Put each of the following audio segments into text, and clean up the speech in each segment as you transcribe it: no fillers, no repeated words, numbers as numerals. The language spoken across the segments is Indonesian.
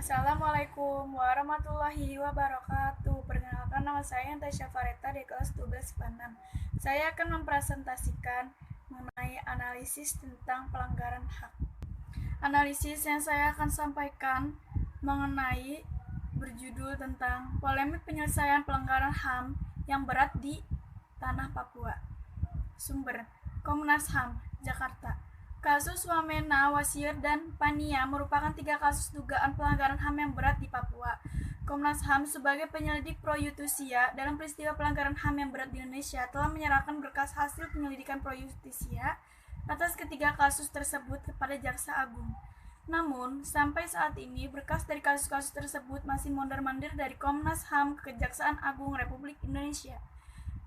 Assalamualaikum warahmatullahi wabarakatuh. Perkenalkan, nama saya Tasya Fareta di kelas 12 IPA 6. Saya akan mempresentasikan mengenai analisis tentang pelanggaran hak. Analisis yang saya akan sampaikan mengenai berjudul tentang polemik penyelesaian pelanggaran HAM yang berat di tanah Papua. Sumber: Komnas HAM, Jakarta. Kasus Wamena, Wasir, dan Pania merupakan 3 kasus dugaan pelanggaran HAM yang berat di Papua. Komnas HAM sebagai penyelidik pro justisia dalam peristiwa pelanggaran HAM yang berat di Indonesia telah menyerahkan berkas hasil penyelidikan pro justisia atas ketiga kasus tersebut kepada Jaksa Agung. Namun, sampai saat ini berkas dari kasus-kasus tersebut masih mondar-mandir dari Komnas HAM ke Kejaksaan Agung Republik Indonesia.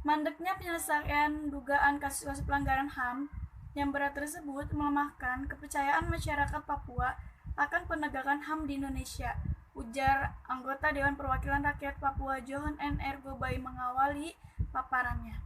Mandeknya penyelesaian dugaan kasus-kasus pelanggaran HAM yang berat tersebut melemahkan kepercayaan masyarakat Papua akan penegakan HAM di Indonesia, ujar anggota Dewan Perwakilan Rakyat Papua Johan N. R. Gobai mengawali paparannya.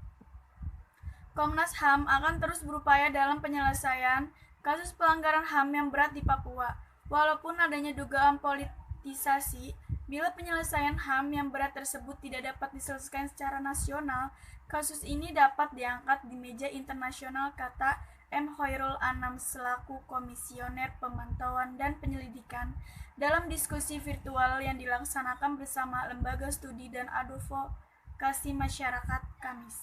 Komnas HAM akan terus berupaya dalam penyelesaian kasus pelanggaran HAM yang berat di Papua, walaupun adanya dugaan politisasi. Bila penyelesaian HAM yang berat tersebut tidak dapat diselesaikan secara nasional, kasus ini dapat diangkat di meja internasional, kata M. Hoirul Anam selaku Komisioner Pemantauan dan Penyelidikan dalam diskusi virtual yang dilaksanakan bersama Lembaga Studi dan Advokasi Masyarakat Kamis.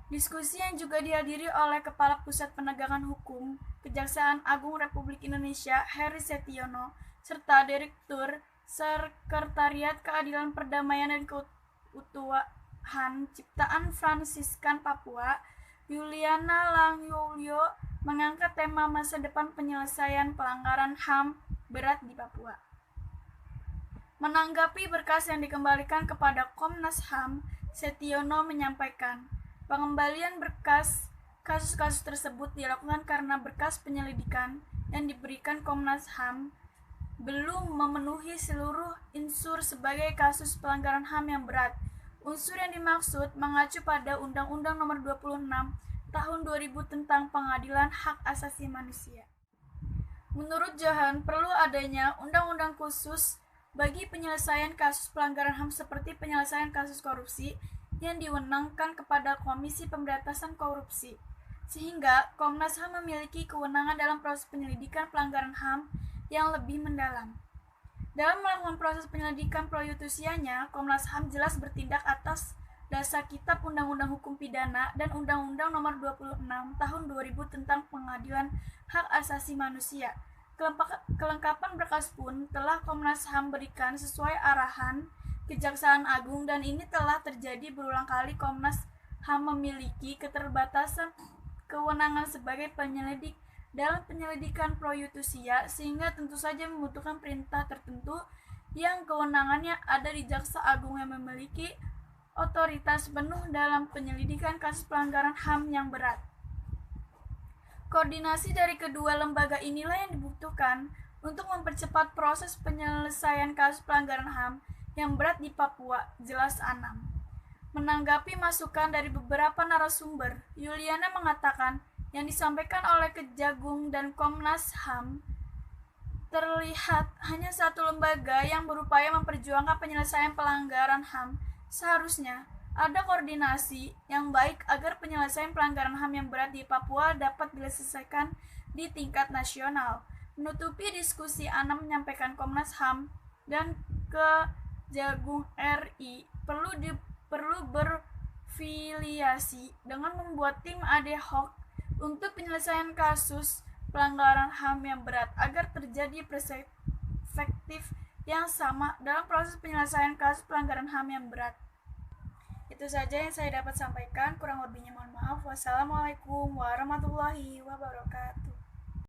Diskusi yang juga dihadiri oleh Kepala Pusat Penegakan Hukum Kejaksaan Agung Republik Indonesia Heri Setiono serta Direktur Sekretariat Keadilan Perdamaian dan Keutuhan Ciptaan Fransiskan Papua Yuliana Langyulyo mengangkat tema masa depan penyelesaian pelanggaran HAM berat di Papua. Menanggapi berkas yang dikembalikan kepada Komnas HAM, Setiono menyampaikan, pengembalian berkas kasus-kasus tersebut dilakukan karena berkas penyelidikan yang diberikan Komnas HAM belum memenuhi seluruh unsur sebagai kasus pelanggaran HAM yang berat. Unsur yang dimaksud mengacu pada Undang-Undang Nomor 26 Tahun 2000 tentang Pengadilan Hak Asasi Manusia. Menurut Johan, perlu adanya undang-undang khusus bagi penyelesaian kasus pelanggaran HAM seperti penyelesaian kasus korupsi yang diwenangkan kepada Komisi Pemberantasan Korupsi, sehingga Komnas HAM memiliki kewenangan dalam proses penyelidikan pelanggaran HAM yang lebih mendalam. Dalam melakukan proses penyelidikan pro justisianya, Komnas HAM jelas bertindak atas dasar Kitab Undang-Undang Hukum Pidana dan Undang-Undang Nomor 26 Tahun 2000 tentang Pengadilan Hak Asasi Manusia. Kelengkapan berkas pun telah Komnas HAM berikan sesuai arahan Kejaksaan Agung, dan ini telah terjadi berulang kali. Komnas HAM memiliki keterbatasan kewenangan sebagai penyelidik dalam penyelidikan pro justisia, sehingga tentu saja membutuhkan perintah tertentu yang kewenangannya ada di Jaksa Agung yang memiliki otoritas penuh dalam penyelidikan kasus pelanggaran HAM yang berat. Koordinasi dari kedua lembaga inilah yang dibutuhkan untuk mempercepat proses penyelesaian kasus pelanggaran HAM yang berat di Papua, jelas Anam. Menanggapi masukan dari beberapa narasumber, Yuliana mengatakan yang disampaikan oleh Kejagung dan Komnas HAM terlihat hanya satu lembaga yang berupaya memperjuangkan penyelesaian pelanggaran HAM. Seharusnya ada koordinasi yang baik agar penyelesaian pelanggaran HAM yang berat di Papua dapat diselesaikan di tingkat nasional. Menutupi diskusi, Anam menyampaikan Komnas HAM dan Kejagung RI perlu berfiliasi dengan membuat tim ad hoc untuk penyelesaian kasus pelanggaran HAM yang berat agar terjadi perspektif yang sama dalam proses penyelesaian kasus pelanggaran HAM yang berat. Itu saja yang saya dapat sampaikan, kurang lebihnya mohon maaf. Wassalamualaikum warahmatullahi wabarakatuh.